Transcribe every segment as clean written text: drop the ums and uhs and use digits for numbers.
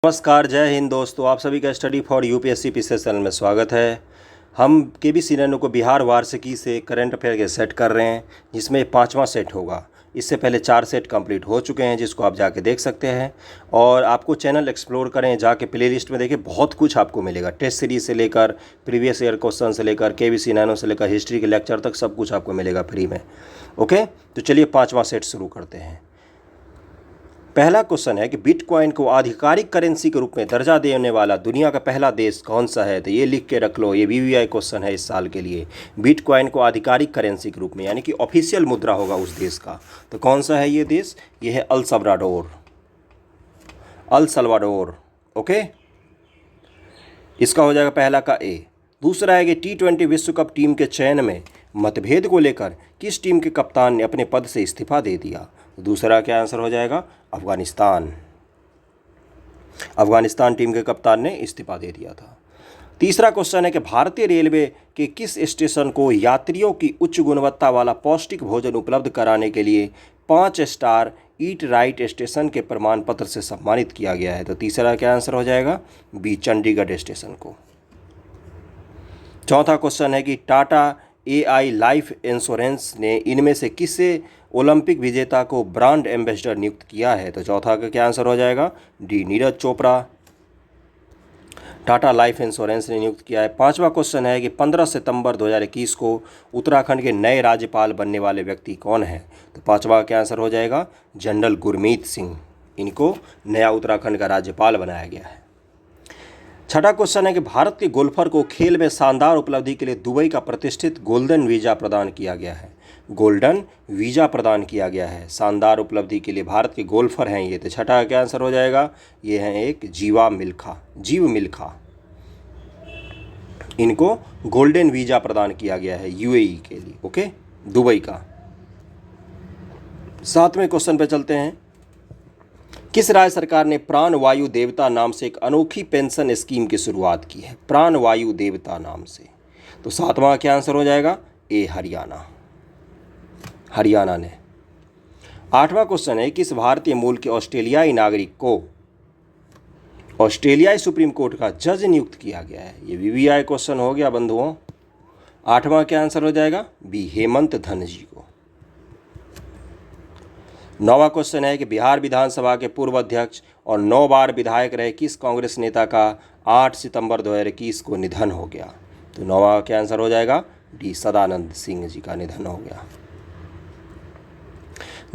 नमस्कार, जय हिंद दोस्तों। आप सभी का study for UPSC PCS channel में स्वागत है। हम केबीसी नैनो को बिहार वार्षिकी से करंट अफेयर के सेट कर रहे हैं, जिसमें 5वां सेट होगा। इससे पहले 4 सेट कंप्लीट हो चुके हैं, जिसको आप जाके देख सकते हैं। और आपको चैनल एक्सप्लोर करें, जाके प्लेलिस्ट में देखें, बहुत कुछ आपको मिलेगा। टेस्ट सीरीज से लेकर प्रीवियस ईयर क्वेश्चन से लेकर केबीसी नैनो से लेकर हिस्ट्री के लेक्चर तक सब कुछ आपको मिलेगा फ्री में। ओके, तो चलिए 5वां सेट शुरू करते हैं। पहला क्वेश्चन है कि बिटकॉइन को आधिकारिक करेंसी के रूप में दर्जा देने वाला दुनिया का पहला देश कौन सा है। तो ये लिख के रख लो, ये वीवीआई क्वेश्चन है इस साल के लिए। बिटकॉइन को आधिकारिक करेंसी के रूप में, यानी कि ऑफिशियल मुद्रा होगा उस देश का, तो कौन सा है ये देश? ये है अल सल्वाडोर। ओके, इसका हो जाएगा पहला का ए। दूसरा है कि T20 विश्व कप टीम के चयन में मतभेद को लेकर किस टीम के कप्तान ने अपने पद से इस्तीफा दे दिया। दूसरा क्या आंसर हो जाएगा? अफगानिस्तान टीम के कप्तान ने इस्तीफा दे दिया था। तीसरा क्वेश्चन है कि भारतीय रेलवे के किस स्टेशन को यात्रियों की उच्च गुणवत्ता वाला पौष्टिक भोजन उपलब्ध कराने के लिए 5 स्टार ईट राइट स्टेशन के प्रमाण पत्र से सम्मानित किया गया है। तो तीसरा क्या आंसर हो जाएगा? बी, चंडीगढ़ स्टेशन को। चौथा क्वेश्चन है कि टाटा AI लाइफ इंश्योरेंस ने इनमें से किसे ओलंपिक विजेता को ब्रांड एम्बेसडर नियुक्त किया है। तो चौथा का क्या आंसर हो जाएगा? D, Neeraj Chopra. Tata life insurance ने नियुक्त किया है। पांचवा क्वेश्चन है कि 15 सितंबर 2021 को उत्तराखंड के नए राज्यपाल बनने वाले व्यक्ति कौन है। तो पांचवा क्या आंसर हो जाएगा? जनरल गुरमीत सिंह। इनको नया उत्तराखंड का राज्यपाल बनाया गया है। छठा क्वेश्चन है कि भारत के गोल्फर को खेल में शानदार उपलब्धि के लिए दुबई का प्रतिष्ठित गोल्डन वीज़ा प्रदान किया गया है। गोल्डन वीज़ा प्रदान किया गया है शानदार उपलब्धि के लिए। भारत के गोल्फर हैं ये। तो छठा क्या आंसर हो जाएगा? ये हैं एक जीव मिल्खा। इनको गोल्डन वीज़ा प्रदान किया गया है UAE के लिए। ओके, दुबई का। 7वें क्वेश्चन पे चलते हैं। किस राज्य सरकार ने प्राण वायु देवता नाम से एक अनोखी पेंशन स्कीम की शुरुआत की है? प्राण वायु देवता नाम से। तो 7वां क्या आंसर हो जाएगा? ए, हरियाणा ने। 8वां क्वेश्चन है किस भारतीय मूल के ऑस्ट्रेलियाई नागरिक को ऑस्ट्रेलियाई सुप्रीम कोर्ट का जज नियुक्त किया गया है। ये वीवीआई क्वेश्चन हो गया बंधुओं। 8वां क्या आंसर हो जाएगा? बी, हेमंत धन जी को। 9वां क्वेश्चन है कि बिहार विधानसभा के पूर्व अध्यक्ष और 9 बार विधायक रहे किस कांग्रेस नेता का 8 सितंबर 2021 को निधन हो गया। तो 9वां क्या आंसर हो जाएगा? डी, सदानंद सिंह जी का निधन हो गया।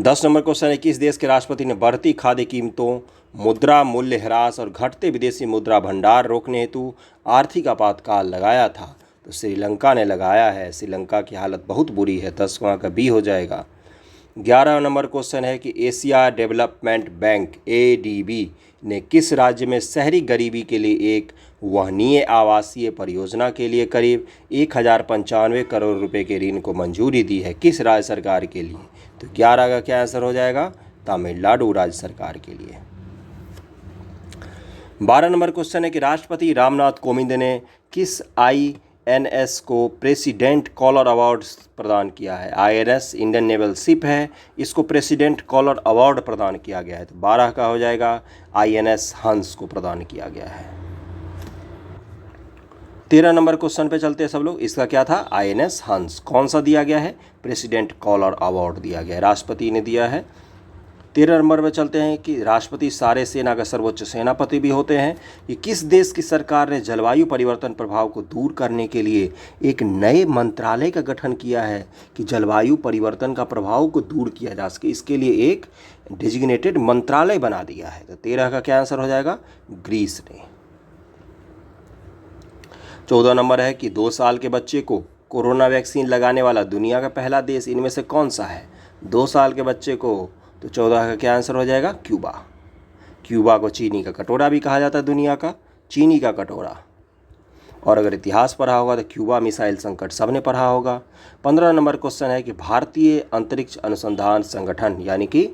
10 नंबर क्वेश्चन है किस देश के राष्ट्रपति ने बढ़ती खाद्य कीमतों, मुद्रा मूल्य ह्रास और घटते विदेशी मुद्रा भंडार रोकने हेतु आर्थिक आपातकाल लगाया था। तो श्रीलंका ने लगाया है। श्रीलंका की हालत बहुत बुरी है। 10वां का बी हो जाएगा। 11 नंबर क्वेश्चन है कि एशिया डेवलपमेंट बैंक ADB ने किस राज्य में शहरी गरीबी के लिए एक वहनीय आवासीय परियोजना के लिए करीब 1095 करोड़ रुपए के ऋण को मंजूरी दी है? किस राज्य सरकार के लिए? तो 11 का क्या आंसर हो जाएगा? तमिलनाडु राज्य सरकार के लिए। 12 नंबर क्वेश्चन है कि राष्ट्रपति रामनाथ कोविंद ने किस INS को प्रेसिडेंट कॉलर अवार्ड प्रदान किया है? INS इंडियन नेवल शिप है, इसको प्रेसिडेंट कॉलर अवार्ड प्रदान किया गया है। तो 12 का हो जाएगा INS हंस को प्रदान किया गया है। 13 नंबर क्वेश्चन पे चलते हैं सब लोग। इसका क्या था? INS हंस। कौन सा दिया गया है? प्रेसिडेंट कॉलर अवार्ड दिया गया है, राष्ट्रपति ने दिया है। 13 नंबर में चलते हैं कि राष्ट्रपति सारे सेना का सर्वोच्च सेनापति भी होते हैं। कि किस देश की सरकार ने जलवायु परिवर्तन प्रभाव को दूर करने के लिए एक नए मंत्रालय का गठन किया है कि जलवायु परिवर्तन का प्रभाव को दूर किया जा सके? इसके लिए एक डेजिग्नेटेड मंत्रालय बना दिया है। तो 13 का क्या आंसर हो जाएगा? ग्रीस ने। 14 नंबर है कि 2 साल के बच्चे को कोरोना वैक्सीन लगाने वाला दुनिया का पहला देश इनमें से कौन सा है? 2 साल के बच्चे को। तो 14 का क्या आंसर हो जाएगा? क्यूबा को चीनी का कटोरा भी कहा जाता है, दुनिया का चीनी का कटोरा। और अगर इतिहास पढ़ा होगा तो क्यूबा मिसाइल संकट सबने पढ़ा होगा। 15 नंबर क्वेश्चन है कि भारतीय अंतरिक्ष अनुसंधान संगठन यानी कि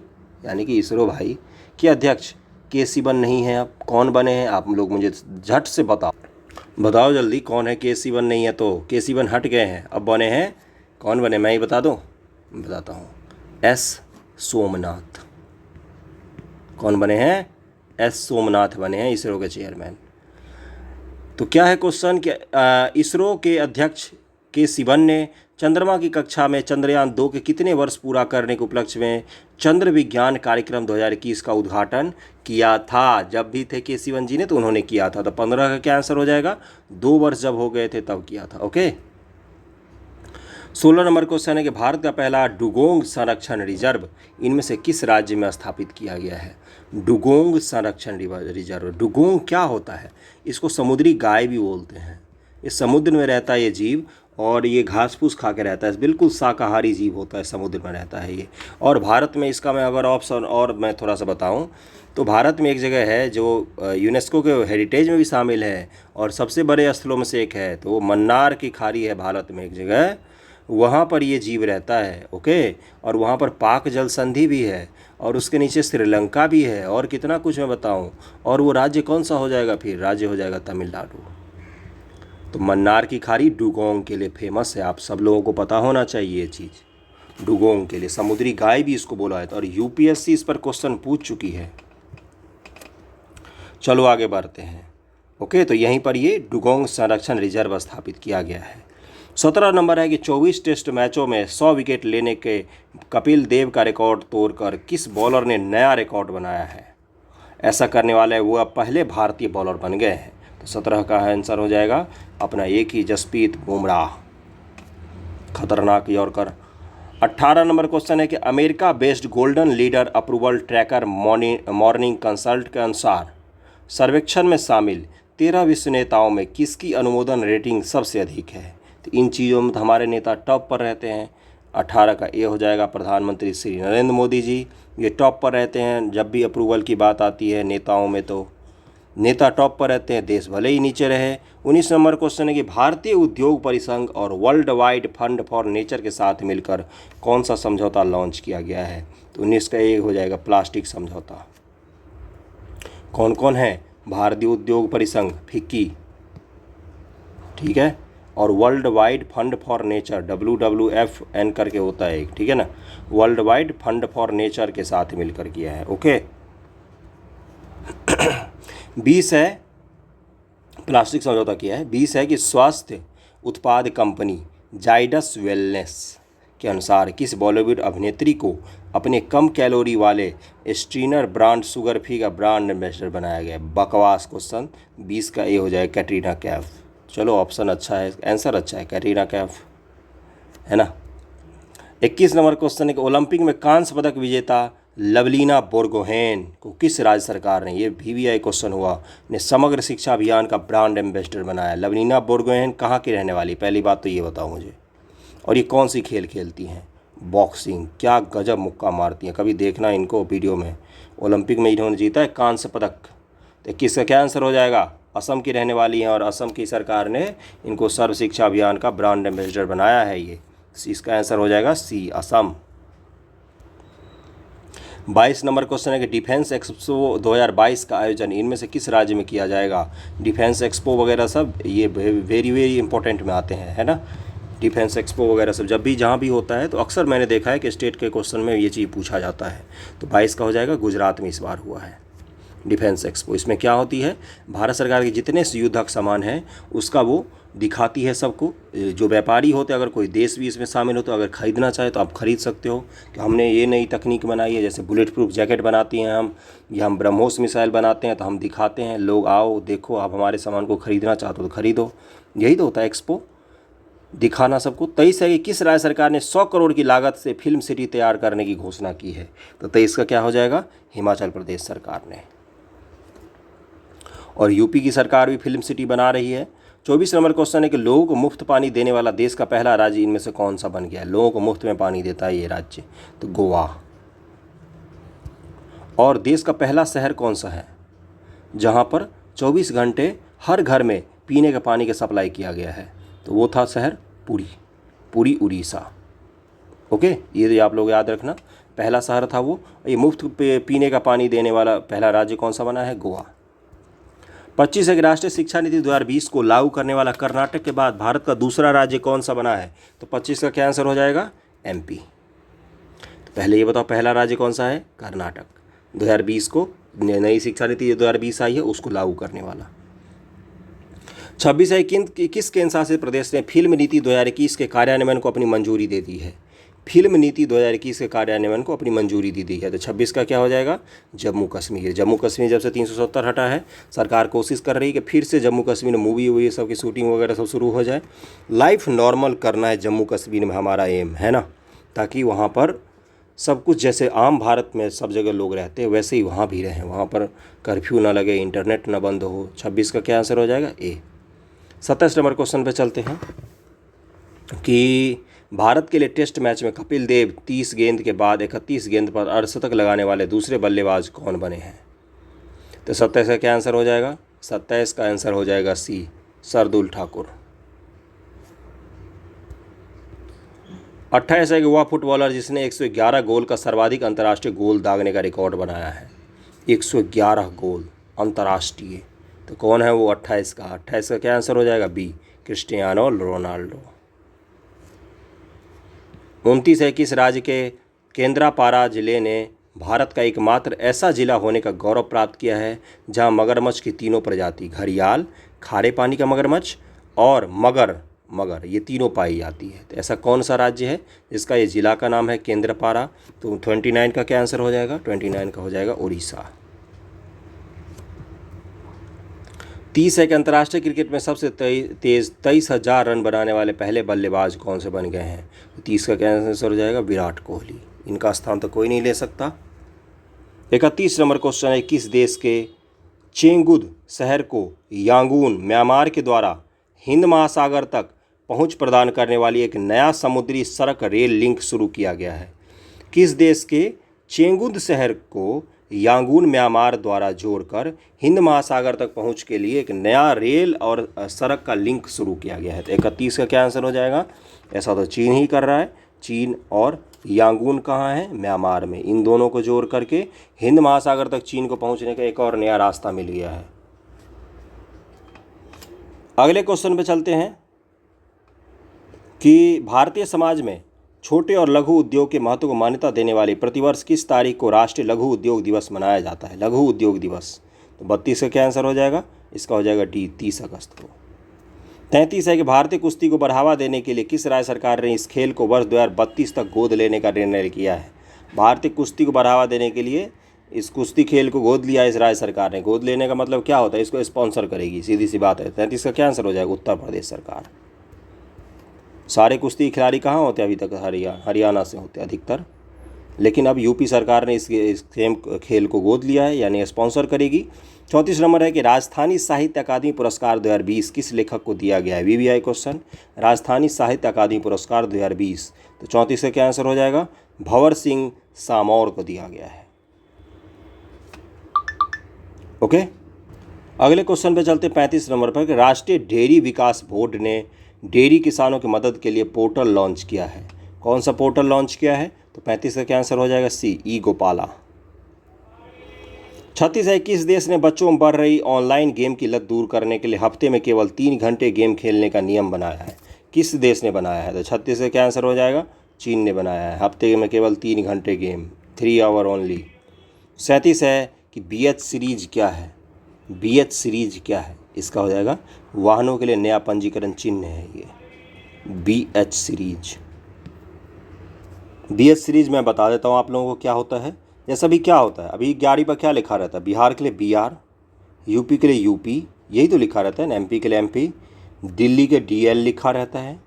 इसरो भाई के अध्यक्ष के सिवन नहीं है, अब कौन बने हैं? आप लोग मुझे झट से बताओ जल्दी, कौन है? के सिवन नहीं है तो के सिवन हट गए हैं, अब बने हैं कौन बने? मैं ही बता दूं? बताता हूँ, S सोमनाथ। कौन बने हैं? एस सोमनाथ बने हैं इसरो के चेयरमैन। तो क्या है क्वेश्चन कि इसरो के अध्यक्ष के सिवन ने चंद्रमा की कक्षा में चंद्रयान 2 के कितने वर्ष पूरा करने के उपलक्ष्य में चंद्र विज्ञान कार्यक्रम 2021 का उद्घाटन किया था? जब भी थे के सिवन जी ने तो उन्होंने किया था, तो 15 का क्या आंसर हो जाएगा? 2 वर्ष जब हो गए थे तब किया था। ओके, 16 नंबर क्वेश्चन है कि भारत का पहला डुगोंग संरक्षण रिजर्व इनमें से किस राज्य में स्थापित किया गया है? डुगोंग संरक्षण रिजर्व, डुगोंग क्या होता है? इसको समुद्री गाय भी बोलते हैं। ये समुद्र में रहता है ये जीव, और ये घास फूस खा के रहता है, बिल्कुल शाकाहारी जीव होता है, समुद्र में रहता है ये। और भारत में इसका मैं अगर ऑप्शन और मैं थोड़ा सा बताऊं तो भारत में एक जगह है जो यूनेस्को के हेरिटेज में भी शामिल है और सबसे बड़े स्थलों में से एक है, तो वो मन्नार की खाड़ी है भारत में एक जगह, वहाँ पर ये जीव रहता है। ओके, और वहाँ पर पाक जल संधि भी है और उसके नीचे श्रीलंका भी है और कितना कुछ मैं बताऊँ। और वो राज्य कौन सा हो जाएगा? फिर राज्य हो जाएगा तमिलनाडु। तो मन्नार की खाड़ी डुगोंग के लिए फेमस है, आप सब लोगों को पता होना चाहिए ये चीज़। डुगोंग के लिए समुद्री गाय भी इसको बोला है, और यूपीएससी इस पर क्वेश्चन पूछ चुकी है। चलो आगे बढ़ते हैं। ओके, तो यहीं पर ये डुगोंग संरक्षण रिजर्व स्थापित किया गया है। 17 नंबर है कि 24 टेस्ट मैचों में 100 विकेट लेने के कपिल देव का रिकॉर्ड तोड़कर किस बॉलर ने नया रिकॉर्ड बनाया है? ऐसा करने वाले वो अब पहले भारतीय बॉलर बन गए हैं। तो 17 का आंसर हो जाएगा अपना एक ही, जसप्रीत बुमराह, खतरनाक यॉर्कर। 18 नंबर क्वेश्चन है कि America based golden leader approval tracker morning consult के अनुसार सर्वेक्षण में शामिल 13 विश्व नेताओं में किसकी अनुमोदन रेटिंग सबसे अधिक है? तो इन चीज़ों में तो हमारे नेता टॉप पर रहते हैं। 18 का ए हो जाएगा प्रधानमंत्री श्री नरेंद्र मोदी जी, ये टॉप पर रहते हैं जब भी अप्रूवल की बात आती है नेताओं में, तो नेता टॉप पर रहते हैं, देश भले ही नीचे रहे। 19 नंबर क्वेश्चन है कि भारतीय उद्योग परिसंघ और world wide fund for nature के साथ मिलकर कौन सा समझौता लॉन्च किया गया है? तो 19 का ए हो जाएगा प्लास्टिक समझौता। कौन कौन है? भारतीय उद्योग परिसंघ फिक्की, ठीक है, और world wide fund for nature WWFN करके होता है एक, ठीक है ना, world wide fund for nature के साथ मिलकर किया है। ओके 20 है प्लास्टिक समझौता किया है। 20 है कि स्वास्थ्य उत्पाद कंपनी जाइडस वेलनेस के अनुसार किस बॉलीवुड अभिनेत्री को अपने कम कैलोरी वाले स्ट्रीनर ब्रांड शुगर फ्री का ब्रांड एम्बेसडर बनाया गया? बकवास क्वेश्चन। 20 का ए हो जाए कैटरीना कैफ। चलो ऑप्शन अच्छा है, आंसर अच्छा है, कैटरीना कैफ है ना। 21 नंबर क्वेश्चन है कि ओलंपिक में कांस्य पदक विजेता लवलीना बोरगोहेन को किस राज्य सरकार ने, ये VVI क्वेश्चन हुआ, ने समग्र शिक्षा अभियान का ब्रांड एम्बेसडर बनाया? लवलीना बोरगोहेन कहाँ की रहने वाली? पहली बात तो ये बताओ मुझे। और ये कौन सी खेल खेलती हैं? बॉक्सिंग। क्या गजब मुक्का मारती हैं, कभी देखना इनको वीडियो में। ओलंपिक में इन्होंने जीता है कांस्य पदक। तो किसका क्या आंसर हो जाएगा? असम की रहने वाली हैं और असम की सरकार ने इनको सर्व शिक्षा अभियान का ब्रांड एम्बेसडर बनाया है। ये इसका आंसर हो जाएगा सी, असम। 22 नंबर क्वेश्चन है कि डिफेंस एक्सपो 2022 का आयोजन इनमें से किस राज्य में किया जाएगा? डिफेंस एक्सपो वगैरह सब ये वेरी वेरी इंपॉर्टेंट में आते हैं, है ना। डिफेंस एक्सपो वगैरह सब जब भी जहाँ भी होता है तो अक्सर मैंने देखा है कि स्टेट के क्वेश्चन में ये चीज़ पूछा जाता है। तो 22 का हो जाएगा, गुजरात में इस बार हुआ है डिफेंस एक्सपो। इसमें क्या होती है, भारत सरकार के जितने युद्धक सामान हैं उसका वो दिखाती है सबको। जो व्यापारी होते हैं, अगर कोई देश भी इसमें शामिल हो तो अगर ख़रीदना चाहे तो आप ख़रीद सकते हो कि हमने ये नई तकनीक बनाई है, जैसे बुलेट प्रूफ जैकेट बनाती हैं हम, या हम ब्रह्मोस मिसाइल बनाते हैं, तो हम दिखाते हैं, लोग आओ देखो, आप हमारे सामान को ख़रीदना चाहते हो तो ख़रीदो। यही तो होता है एक्सपो, दिखाना सबको। 23 है कि किस राज्य सरकार ने 100 करोड़ की लागत से फिल्म सिटी तैयार करने की घोषणा की है? तो 23 का क्या हो जाएगा? हिमाचल प्रदेश सरकार ने। और यूपी की सरकार भी फिल्म सिटी बना रही है। 24 नंबर क्वेश्चन है कि लोगों को मुफ्त पानी देने वाला देश का पहला राज्य इनमें से कौन सा बन गया है? लोगों को मुफ्त में पानी देता है ये राज्य, तो गोवा। और देश का पहला शहर कौन सा है जहां पर 24 घंटे हर घर में पीने के पानी का सप्लाई किया गया है? तो वो था शहर पुरी, उड़ीसा। ओके, ये आप लोग याद रखना, पहला शहर था वो। ये मुफ्त पीने का पानी देने वाला पहला राज्य कौन सा बना है? गोवा। 25 है कि राष्ट्रीय शिक्षा नीति 2020 को लागू करने वाला कर्नाटक के बाद भारत का दूसरा राज्य कौन सा बना है? तो 25 का क्या आंसर हो जाएगा? MP। तो पहले ये बताओ पहला राज्य कौन सा है? कर्नाटक। 2020 को नई शिक्षा नीति 2020 आई है उसको लागू करने वाला। 26 है किस केंद्र शासित प्रदेश ने फिल्म नीति 2021 के कार्यान्वयन को अपनी मंजूरी दे दी है। फिल्म नीति 2021 के कार्यान्वयन को अपनी मंजूरी दी है। तो 26 का क्या हो जाएगा, जम्मू कश्मीर। जम्मू कश्मीर जब से 370 हटा है, सरकार कोशिश कर रही है कि फिर से जम्मू कश्मीर में मूवी वूवी सब की शूटिंग वगैरह सब शुरू हो जाए। लाइफ नॉर्मल करना है जम्मू कश्मीर में हमारा एम है ना, ताकि वहाँ पर सब कुछ जैसे आम भारत में सब जगह लोग रहते हैं वैसे ही वहाँ भी रहें, वहाँ पर कर्फ्यू ना लगे, इंटरनेट ना बंद हो। 26 का क्या आंसर हो जाएगा, ए। 27 नंबर क्वेश्चन पे चलते हैं कि भारत के लिए टेस्ट मैच में कपिल देव 30 गेंद के बाद 31 गेंद पर अर्धशतक लगाने वाले दूसरे बल्लेबाज कौन बने हैं। तो 27 का क्या आंसर हो जाएगा, 27 का आंसर हो जाएगा सी, शार्दुल ठाकुर। 28 है कि वह फुटबॉलर जिसने 111 गोल का सर्वाधिक अंतर्राष्ट्रीय गोल दागने का रिकॉर्ड बनाया है। 111 गोल अंतर्राष्ट्रीय, तो कौन है वो 28 का। 28 का क्या आंसर हो जाएगा, बी, क्रिस्टियानो रोनाल्डो। 29 है किस राज्य के केंद्रापारा जिले ने भारत का एकमात्र ऐसा जिला होने का गौरव प्राप्त किया है जहां मगरमच्छ की तीनों प्रजाति, घड़ियाल, खारे पानी का मगरमच्छ और मगर ये तीनों पाई जाती है। तो ऐसा कौन सा राज्य है जिसका ये जिला का नाम है केंद्रपारा। तो 29 का क्या आंसर हो जाएगा, 29 का हो जाएगा उड़ीसा। 30 है कि अंतर्राष्ट्रीय क्रिकेट में सबसे तेज 23,000 रन बनाने वाले पहले बल्लेबाज कौन से बन गए हैं। तो 30 का क्या आंसर हो जाएगा, विराट कोहली। इनका स्थान तो कोई नहीं ले सकता। 31 नंबर क्वेश्चन है किस देश के चेंगुद शहर को यांगून म्यांमार के द्वारा हिंद महासागर तक पहुंच प्रदान करने वाली एक नया समुद्री सड़क रेल लिंक शुरू किया गया है। किस देश के चेंगुद शहर को यांगून म्यांमार द्वारा जोड़कर हिंद महासागर तक पहुंच के लिए एक नया रेल और सड़क का लिंक शुरू किया गया है। तो 31 का क्या आंसर हो जाएगा, ऐसा तो चीन ही कर रहा है। चीन और यांगून कहाँ है, म्यांमार में। इन दोनों को जोड़ करके हिंद महासागर तक चीन को पहुंचने का एक और नया रास्ता मिल गया है। अगले क्वेश्चन पे चलते हैं कि भारतीय समाज में छोटे और लघु उद्योग के महत्व को मान्यता देने वाली प्रतिवर्ष किस तारीख को राष्ट्रीय लघु उद्योग दिवस मनाया जाता है। लघु उद्योग दिवस, तो 32 का क्या आंसर हो जाएगा, इसका हो जाएगा डी, 30 अगस्त को। 33 है कि भारतीय कुश्ती को बढ़ावा देने के लिए किस राज्य सरकार ने इस खेल को वर्ष 2032 तक गोद लेने का निर्णय किया है। भारतीय कुश्ती को बढ़ावा देने के लिए इस कुश्ती खेल को गोद लिया इस राज्य सरकार ने। गोद लेने का मतलब क्या होता है, इसको स्पॉन्सर करेगी, सीधी सी बात है। 33 का क्या आंसर हो जाएगा, उत्तर प्रदेश सरकार। सारे कुश्ती खिलाड़ी कहाँ होते हैं अभी तक, हरियाणा से होते हैं अधिकतर, लेकिन अब यूपी सरकार ने इस खेल को गोद लिया है यानी स्पॉन्सर करेगी। 34 नंबर है कि राजस्थानी साहित्य अकादमी पुरस्कार 2020 किस लेखक को दिया गया है। VVI क्वेश्चन, राजस्थानी साहित्य अकादमी पुरस्कार 2020, तो 34 का क्या आंसर हो जाएगा, भंवर सिंह सामौर को दिया गया है। ओके, अगले क्वेश्चन पे चलते 35 नंबर पर कि राष्ट्रीय डेयरी विकास बोर्ड ने डेयरी किसानों की मदद के लिए पोर्टल लॉन्च किया है। कौन सा पोर्टल लॉन्च किया है, तो 35 का क्या आंसर हो जाएगा, सी, ई गोपाला। 36 है किस देश ने बच्चों में बढ़ रही ऑनलाइन गेम की लत दूर करने के लिए हफ्ते में केवल 3 घंटे गेम खेलने का नियम बनाया है। किस देश ने बनाया है, तो 36 का क्या आंसर हो जाएगा, चीन ने बनाया है। हफ्ते में केवल 3 घंटे गेम, 3 आवर ओनली। 37 है कि BH सीरीज क्या है। BH सीरीज क्या है, इसका हो जाएगा वाहनों के लिए नया पंजीकरण चिन्ह है ये, BH सीरीज। BH सीरीज मैं बता देता हूँ आप लोगों को क्या होता है। जैसा अभी क्या होता है, अभी गाड़ी पर क्या लिखा रहता है, बिहार के लिए BR, यूपी के लिए UP, यही तो लिखा रहता है ना, MP के लिए MP, दिल्ली के DL लिखा रहता है।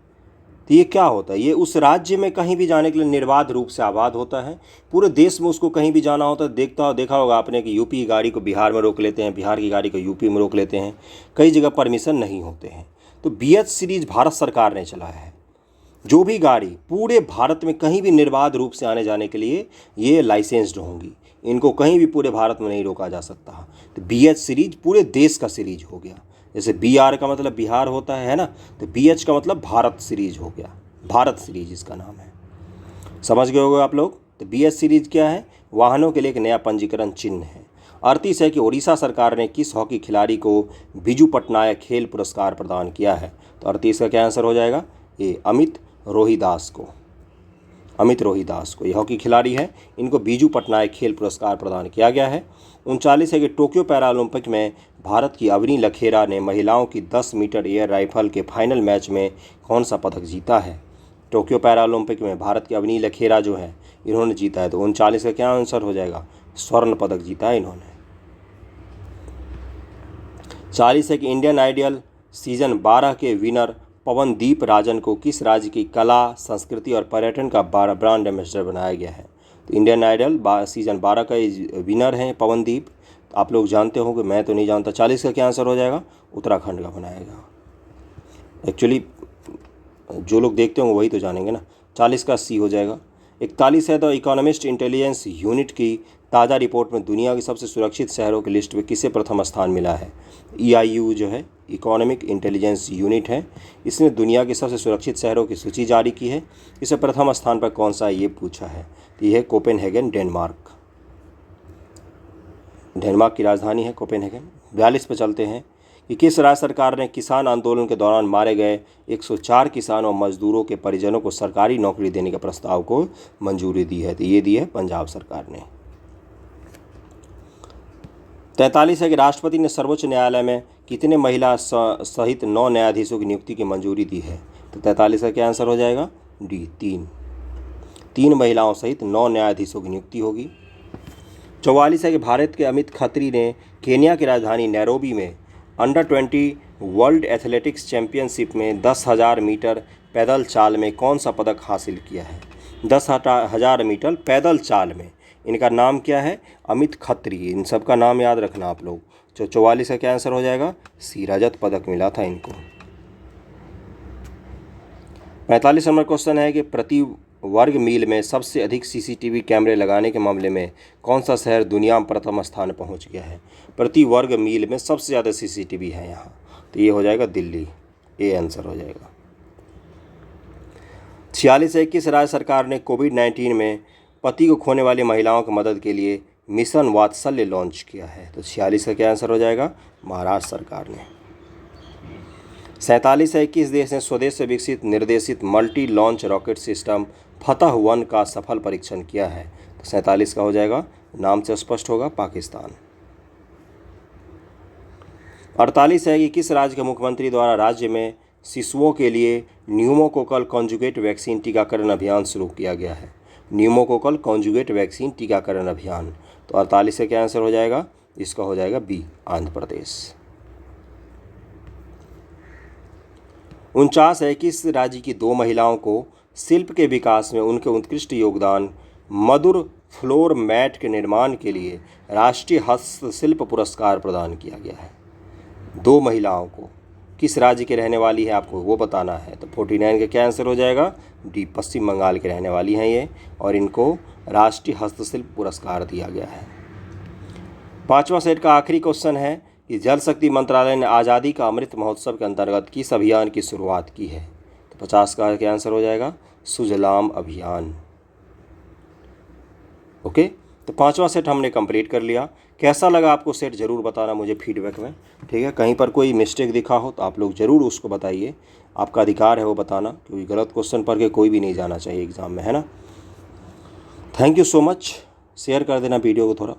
तो ये क्या होता है, ये उस राज्य में कहीं भी जाने के लिए निर्बाध रूप से आबाद होता है। पूरे देश में उसको कहीं भी जाना होता है, देखा होगा आपने कि यूपी की गाड़ी को बिहार में रोक लेते हैं, बिहार की गाड़ी को यूपी में रोक लेते हैं, कई जगह परमिशन नहीं होते हैं। तो BH सीरीज भारत सरकार ने चलाया है। जो भी गाड़ी पूरे भारत में कहीं भी निर्बाध रूप से आने जाने के लिए ये लाइसेंस्ड होंगी, इनको कहीं भी पूरे भारत में नहीं रोका जा सकता। तो BH सीरीज पूरे देश का सीरीज हो गया। जैसे BR का मतलब बिहार होता है ना, तो BH का मतलब भारत सीरीज हो गया, भारत सीरीज इसका नाम है। समझ गए होंगे आप लोग। तो BH सीरीज क्या है, वाहनों के लिए एक नया पंजीकरण चिन्ह है। 38 है कि उड़ीसा सरकार ने किस हॉकी खिलाड़ी को बिजू पटनायक खेल पुरस्कार प्रदान किया है। तो 38 का क्या आंसर हो जाएगा, ये अमित रोहिदास को। अमित रोहिदास को, ये हॉकी खिलाड़ी हैं। इनको बीजू पटनायक खेल पुरस्कार प्रदान किया गया है। 39 है कि टोक्यो पैरालंपिक में भारत की अवनी लखेरा ने महिलाओं की 10 मीटर एयर राइफल के फाइनल मैच में कौन सा पदक जीता है। टोक्यो पैरालंपिक में भारत की अवनी लखेरा जो है इन्होंने जीता है। तो 39 का क्या आंसर हो जाएगा, स्वर्ण पदक जीता है इन्होंने। 40 है कि इंडियन आइडियल सीजन 12 के विनर पवनदीप राजन को किस राज्य की कला, संस्कृति और पर्यटन का ब्रांड एम्बेसडर बनाया गया है। तो इंडियन आइडल सीजन 12 का विनर हैं पवनदीप, आप लोग जानते होंगे, मैं तो नहीं जानता। 40 का क्या आंसर हो जाएगा, उत्तराखंड का बनाएगा। एक्चुअली जो लोग देखते होंगे वही तो जानेंगे ना। 40 का सी हो जाएगा। 41 है द इकोनॉमिस्ट इंटेलिजेंस यूनिट की ताज़ा रिपोर्ट में दुनिया के सबसे सुरक्षित शहरों की लिस्ट में किसे प्रथम स्थान मिला है। EIU जो है इकोनॉमिक इंटेलिजेंस यूनिट है, इसने दुनिया के सबसे सुरक्षित शहरों की सूची जारी की है। इसे प्रथम स्थान पर कौन सा है ये पूछा है। तो ये है कोपेनहेगन, डेनमार्क। डेनमार्क की राजधानी है कोपेनहेगन। 42 पर चलते हैं कि किस राज्य सरकार ने किसान आंदोलन के दौरान मारे गए 104 किसानों और मजदूरों के परिजनों को सरकारी नौकरी देने के प्रस्ताव को मंजूरी दी है। तो ये दी है पंजाब सरकार ने। 43 है कि राष्ट्रपति ने सर्वोच्च न्यायालय में कितने महिला सहित 9 न्यायाधीशों की नियुक्ति की मंजूरी दी है। तो 43 का क्या आंसर हो जाएगा, डी, 3 महिलाओं सहित 9 न्यायाधीशों की नियुक्ति होगी। 44 है कि भारत के अमित खत्री ने केन्या की राजधानी नैरोबी में अंडर 20 वर्ल्ड एथलेटिक्स चैंपियनशिप में 10,000 मीटर पैदल चाल में कौन सा पदक हासिल किया है। 10,000 मीटर पैदल चाल में इनका नाम क्या है, अमित खत्री। इन सब का नाम याद रखना आप लोग। 44 का क्या आंसर हो जाएगा, सी, रजत पदक मिला था इनको। 45 नंबर क्वेश्चन है कि प्रति वर्ग मील में सबसे अधिक CCTV कैमरे लगाने के मामले में कौन सा शहर दुनिया में प्रथम स्थान पहुंच गया है। प्रति वर्ग मील में सबसे ज़्यादा CCTV है यहाँ, तो ये हो जाएगा दिल्ली, ए आंसर हो जाएगा। 46 है किस राज्य सरकार ने कोविड-19 में पति को खोने वाली महिलाओं की मदद के लिए मिशन वात्सल्य लॉन्च किया है। तो 46 का क्या आंसर हो जाएगा, महाराष्ट्र सरकार ने। 47 है किस देश ने स्वदेश से विकसित निर्देशित मल्टी लॉन्च रॉकेट सिस्टम फतह-1 का सफल परीक्षण किया है। तो 47 का हो जाएगा, नाम से स्पष्ट होगा, पाकिस्तान। 48 है कि किस राज्य के मुख्यमंत्री द्वारा राज्य में शिशुओं के लिए न्यूमोकोकल कॉन्जुगेट वैक्सीन टीकाकरण अभियान शुरू किया गया है। न्यूमोकोकल कॉन्जुगेट वैक्सीन टीकाकरण अभियान। तो 48 से क्या आंसर हो जाएगा, इसका हो जाएगा बी, आंध्र प्रदेश। 49 है किस राज्य की 2 महिलाओं को शिल्प के विकास में उनके उत्कृष्ट योगदान मधुर फ्लोर मैट के निर्माण के लिए राष्ट्रीय हस्तशिल्प पुरस्कार प्रदान किया गया है। 2 महिलाओं को, किस राज्य के रहने वाली है आपको वो बताना है। तो 49 का क्या आंसर हो जाएगा, डी, पश्चिम बंगाल के रहने वाली हैं ये, और इनको राष्ट्रीय हस्तशिल्प पुरस्कार दिया गया है। 5वां सेट का आखिरी क्वेश्चन है कि जल शक्ति मंत्रालय ने आज़ादी का अमृत महोत्सव के अंतर्गत किस अभियान की शुरुआत की है। तो 50 का क्या आंसर हो जाएगा, सुजलाम अभियान। ओके, तो 5वां सेट हमने कंप्लीट कर लिया। कैसा लगा आपको सेट ज़रूर बताना मुझे फीडबैक में, ठीक है। कहीं पर कोई मिस्टेक दिखा हो तो आप लोग ज़रूर उसको बताइए, आपका अधिकार है वो बताना, क्योंकि गलत क्वेश्चन पढ़ के कोई भी नहीं जाना चाहिए एग्ज़ाम में, है ना। Thank you so much. Share कर देना वीडियो को थोड़ा।